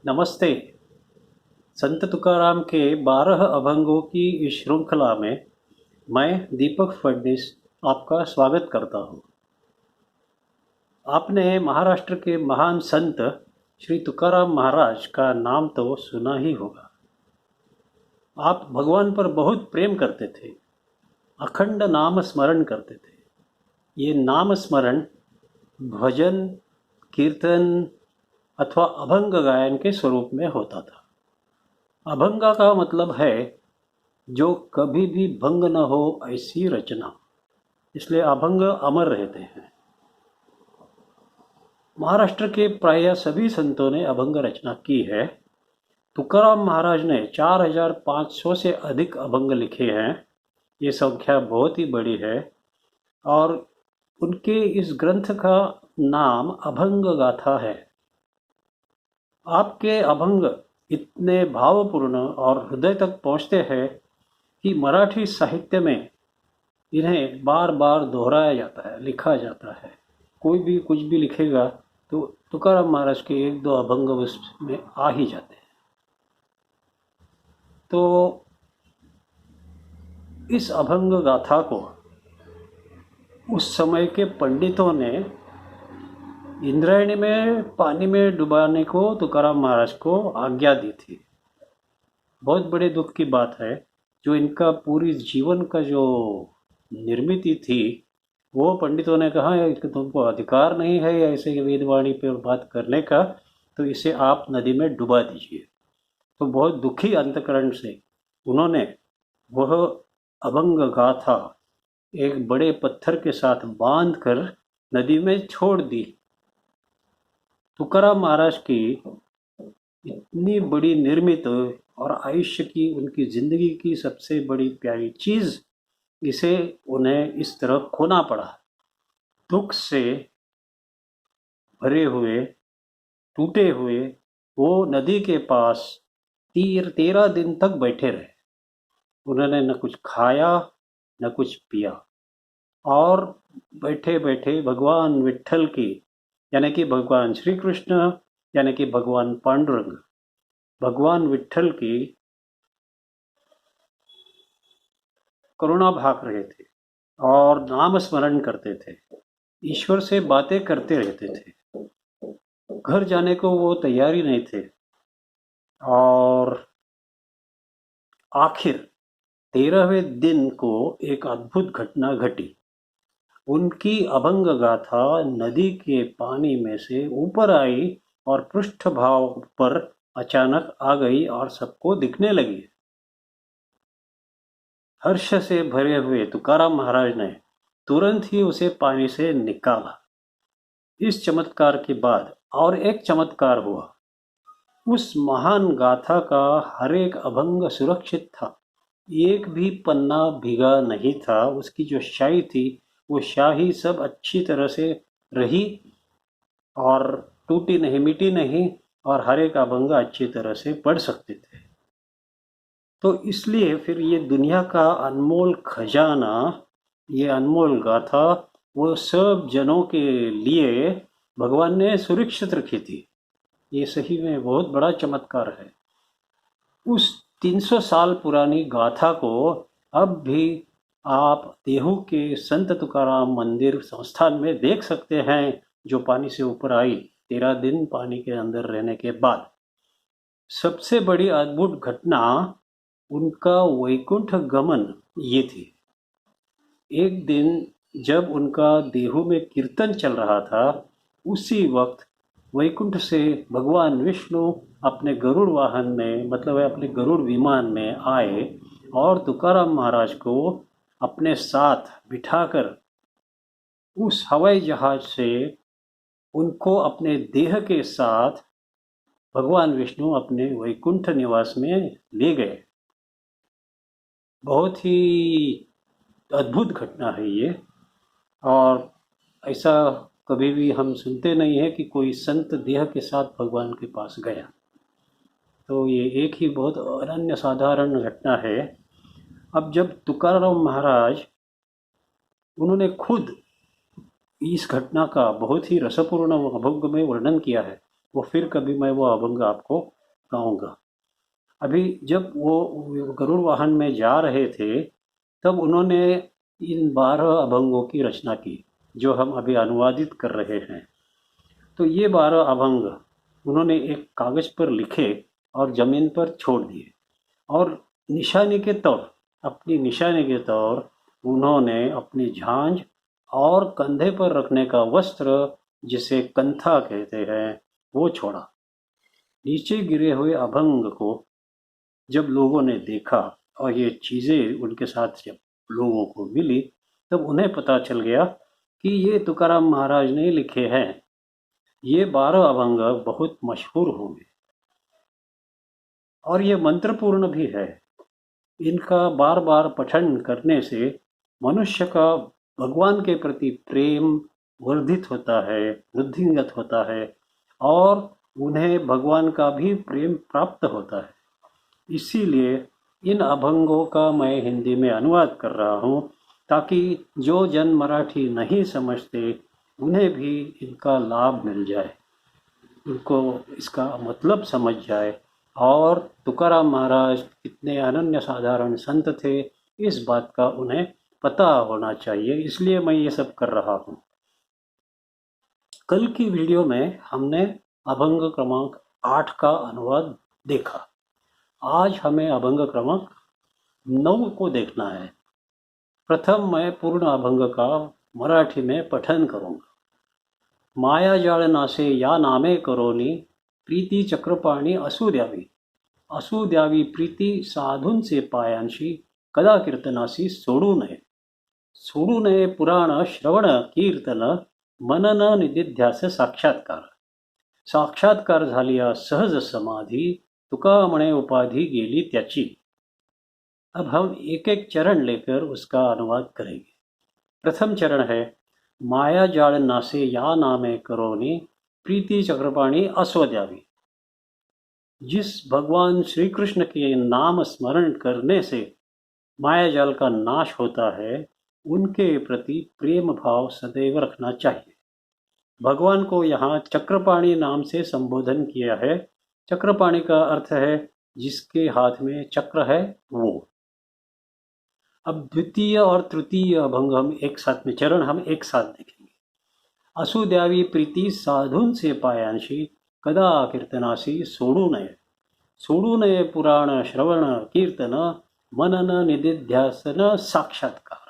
नमस्ते। संत तुकाराम के 12 अभंगों की इस श्रृंखला में मैं दीपक फडणीस आपका स्वागत करता हूँ। आपने महाराष्ट्र के महान संत श्री तुकाराम महाराज का नाम तो सुना ही होगा। आप भगवान पर बहुत प्रेम करते थे, अखंड नाम स्मरण करते थे। ये नाम स्मरण भजन, कीर्तन अथवा अभंग गायन के स्वरूप में होता था। अभंगा का मतलब है जो कभी भी भंग न हो ऐसी रचना, इसलिए अभंग अमर रहते हैं। महाराष्ट्र के प्राय सभी संतों ने अभंग रचना की है। तुकाराम महाराज ने 4500 से अधिक अभंग लिखे हैं। ये संख्या बहुत ही बड़ी है और उनके इस ग्रंथ का नाम अभंग गाथा है। आपके अभंग इतने भावपूर्ण और हृदय तक पहुँचते हैं कि मराठी साहित्य में इन्हें बार बार दोहराया जाता है, लिखा जाता है। कोई भी कुछ भी लिखेगा तो तुकाराम महाराज के एक दो अभंग उसमें आ ही जाते हैं। तो इस अभंग गाथा को उस समय के पंडितों ने इंद्रायणी में पानी में डुबाने को तुकाराम महाराज को आज्ञा दी थी। बहुत बड़े दुख की बात है, जो इनका पूरी जीवन का जो निर्मित थी वो पंडितों ने कहा है कि तुमको अधिकार नहीं है ऐसे वेदवाणी पर बात करने का, तो इसे आप नदी में डुबा दीजिए। तो बहुत दुखी अंतकरण से उन्होंने वह अभंग गाथा एक बड़े पत्थर के साथ बांध कर नदी में छोड़ दी। तुकाराम महाराज की इतनी बड़ी निर्मित और आयुष्य की उनकी जिंदगी की सबसे बड़ी प्यारी चीज़, इसे उन्हें इस तरह खोना पड़ा। दुख से भरे हुए, टूटे हुए वो नदी के पास 13 दिन तक बैठे रहे। उन्होंने न कुछ खाया न कुछ पिया और बैठे बैठे भगवान विट्ठल की, यानी कि भगवान श्री कृष्ण, यानी कि भगवान पांडुरंग, भगवान विट्ठल की करुणा भाग रहे थे और नाम स्मरण करते थे, ईश्वर से बातें करते रहते थे। घर जाने को वो तैयारी नहीं थे और आखिर 13वें दिन को एक अद्भुत घटना घटी। उनकी अभंग गाथा नदी के पानी में से ऊपर आई और पृष्ठभाग पर अचानक आ गई और सबको दिखने लगी। हर्ष से भरे हुए तुकाराम महाराज ने तुरंत ही उसे पानी से निकाला। इस चमत्कार के बाद और एक चमत्कार हुआ। उस महान गाथा का हर एक अभंग सुरक्षित था, एक भी पन्ना भीगा नहीं था। उसकी जो शाही थी वो शाही सब अच्छी तरह से रही और टूटी नहीं, मिटी नहीं, और हर एक अभंग अच्छी तरह से पढ़ सकते थे। तो इसलिए फिर ये दुनिया का अनमोल खजाना, ये अनमोल गाथा वो सब जनों के लिए भगवान ने सुरक्षित रखी थी। ये सही में बहुत बड़ा चमत्कार है। उस 300 साल पुरानी गाथा को अब भी आप देहू के संत तुकाराम मंदिर संस्थान में देख सकते हैं, जो पानी से ऊपर आई 13 दिन पानी के अंदर रहने के बाद। सबसे बड़ी अद्भुत घटना उनका वैकुंठ गमन ये थी। एक दिन जब उनका देहू में कीर्तन चल रहा था, उसी वक्त वैकुंठ से भगवान विष्णु अपने गरुड़ वाहन में, मतलब अपने गरुड़ विमान में आए और तुकाराम महाराज को अपने साथ बिठाकर उस हवाई जहाज से उनको अपने देह के साथ भगवान विष्णु अपने वैकुंठ निवास में ले गए। बहुत ही अद्भुत घटना है ये, और ऐसा कभी भी हम सुनते नहीं है कि कोई संत देह के साथ भगवान के पास गया। तो ये एक ही बहुत अनन्य साधारण घटना है। अब जब तुकाराम महाराज, उन्होंने खुद इस घटना का बहुत ही रसपूर्ण अभंग में वर्णन किया है। वो फिर कभी मैं वो अभंग आपको गाऊंगा। अभी जब वो गरुड़ वाहन में जा रहे थे, तब उन्होंने इन 12 अभंगों की रचना की, जो हम अभी अनुवादित कर रहे हैं। तो ये 12 अभंग उन्होंने एक कागज पर लिखे और जमीन पर छोड़ दिए, और निशानी के तौर अपनी निशानी के तौर उन्होंने अपनी झांझ और कंधे पर रखने का वस्त्र, जिसे कंथा कहते हैं, वो छोड़ा। नीचे गिरे हुए अभंग को जब लोगों ने देखा और ये चीज़ें उनके साथ जब लोगों को मिली, तब उन्हें पता चल गया कि ये तुकाराम महाराज ने लिखे हैं। ये 12 अभंग बहुत मशहूर होंगे और ये मंत्रपूर्ण भी है। इनका बार बार पठन करने से मनुष्य का भगवान के प्रति प्रेम वर्धित होता है, वृद्धिंगत होता है, और उन्हें भगवान का भी प्रेम प्राप्त होता है। इसीलिए इन अभंगों का मैं हिंदी में अनुवाद कर रहा हूँ, ताकि जो जन मराठी नहीं समझते उन्हें भी इनका लाभ मिल जाए, उनको इसका मतलब समझ जाए, और तुकाराम महाराज कितने अनन्य साधारण संत थे इस बात का उन्हें पता होना चाहिए। इसलिए मैं ये सब कर रहा हूँ। कल की वीडियो में हमने अभंग क्रमांक 8 का अनुवाद देखा। आज हमें अभंग क्रमांक 9 को देखना है। प्रथम मैं पूर्ण अभंग का मराठी में पठन करूँगा। माया जाळ नासे या नामे करोनी, प्रीती चक्रपाणी असू द्यावी प्रीती साधूंचे पायांशी, कदा कीर्तनासी सोडू नये पुराण श्रवण कीर्तन, मनन निदिध्यास साक्षात्कार झालिया सहज समाधी, तुका म्हणे उपाधी गेली त्याची। अब हम एक एक चरण लेकर उसका अनुवाद करेंगे। प्रथम चरण है, माया जाळ नासे या नामे करोनी, प्रीति चक्रपाणी असो द्यावी। जिस भगवान श्री कृष्ण के नाम स्मरण करने से माया जाल का नाश होता है, उनके प्रति प्रेम भाव सदैव रखना चाहिए। भगवान को यहाँ चक्रपाणी नाम से संबोधन किया है। चक्रपाणी का अर्थ है जिसके हाथ में चक्र है वो। अब द्वितीय और तृतीय अभंग हम एक साथ में देखेंगे। असू द्यावी प्रीती साधूंचे पायांशी, कदा कीर्तनासी सोडू नये पुराण श्रवण कीर्तन, मनन निदिध्यासन साक्षात्कार।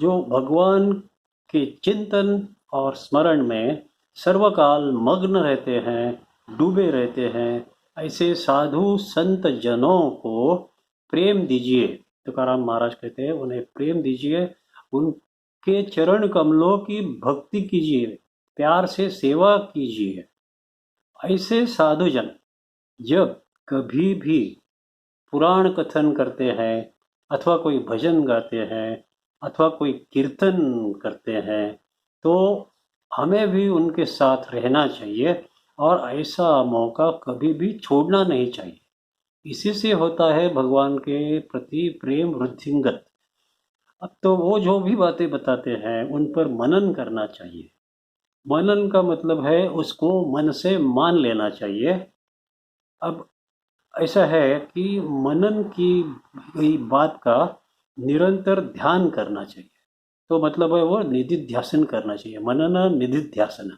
जो भगवान के चिंतन और स्मरण में सर्वकाल मग्न रहते हैं, डूबे रहते हैं, ऐसे साधु संत जनों को प्रेम दीजिए। तुकाराम महाराज कहते हैं उन्हें प्रेम दीजिए, उनके चरण कमलों की भक्ति कीजिए, प्यार से सेवा कीजिए। ऐसे साधुजन जब कभी भी पुराण कथन करते हैं, अथवा कोई भजन गाते हैं, अथवा कोई कीर्तन करते हैं, तो हमें भी उनके साथ रहना चाहिए और ऐसा मौका कभी भी छोड़ना नहीं चाहिए। इसी से होता है भगवान के प्रति प्रेम वृद्धिंगत। अब तो वो जो भी बातें बताते हैं उन पर मनन करना चाहिए। मनन का मतलब है उसको मन से मान लेना चाहिए। अब ऐसा है कि मनन की गई बात का निरंतर ध्यान करना चाहिए। तो मतलब है वो निधिध्यासन करना चाहिए, मनन निधिध्यासन।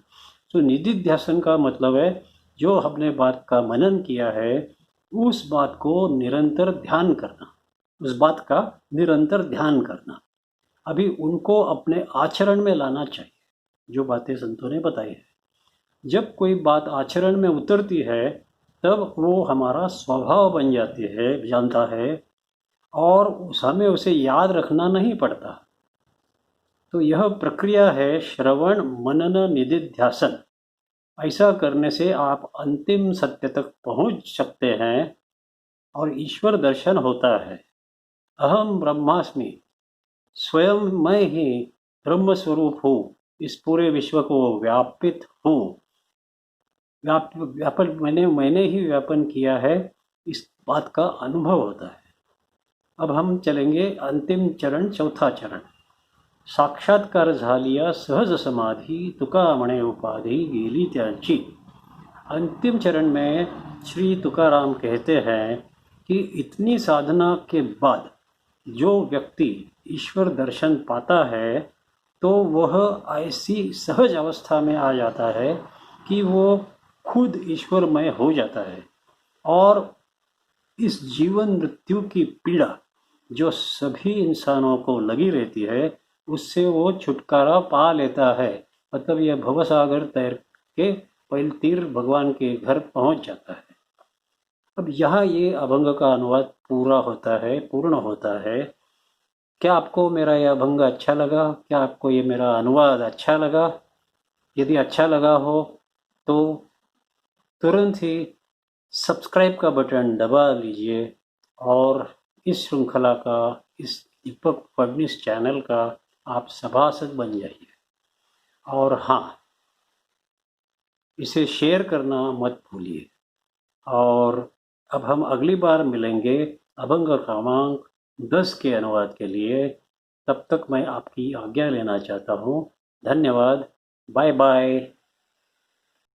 तो निधिध्यासन का मतलब है जो हमने बात का मनन किया है उस बात को निरंतर ध्यान करना, उस बात का निरंतर ध्यान करना। अभी उनको अपने आचरण में लाना चाहिए, जो बातें संतों ने बताई है। जब कोई बात आचरण में उतरती है तब वो हमारा स्वभाव बन जानता है, और हमें उसे याद रखना नहीं पड़ता। तो यह प्रक्रिया है श्रवण मनन निधिध्यासन। ऐसा करने से आप अंतिम सत्य तक पहुंच सकते हैं और ईश्वर दर्शन होता है। अहम ब्रह्मास्मि, स्वयं मैं ही ब्रह्म स्वरूप हूँ, इस पूरे विश्व को व्यापित हूँ। व्यापन मैंने ही व्यापन किया है, इस बात का अनुभव होता है। अब हम चलेंगे अंतिम चरण, चौथा चरण। साक्षात्कार झालिया सहज समाधी, तुका म्हणे उपाधी गेली त्यांची। अंतिम चरण में श्री तुकाराम कहते हैं कि इतनी साधना के बाद जो व्यक्ति ईश्वर दर्शन पाता है तो वह ऐसी सहज अवस्था में आ जाता है कि वो खुद ईश्वरमय हो जाता है और इस जीवन मृत्यु की पीड़ा जो सभी इंसानों को लगी रहती है उससे वो छुटकारा पा लेता है। मतलब यह भवसागर तैर के पहले तीर भगवान के घर पहुंच जाता है। अब यहाँ ये अभंग का अनुवाद पूर्ण होता है। क्या आपको मेरा यह अभंग अच्छा लगा? क्या आपको ये मेरा अनुवाद अच्छा लगा? यदि अच्छा लगा हो तो तुरंत ही सब्सक्राइब का बटन दबा लीजिए और इस श्रृंखला का, इस दीपक फडणीस चैनल का आप सभासद बन जाइए। और हाँ, इसे शेयर करना मत भूलिए। और अब हम अगली बार मिलेंगे अभंग क्रमांक 10 के अनुवाद के लिए। तब तक मैं आपकी आज्ञा लेना चाहता हूँ। धन्यवाद। Bye bye.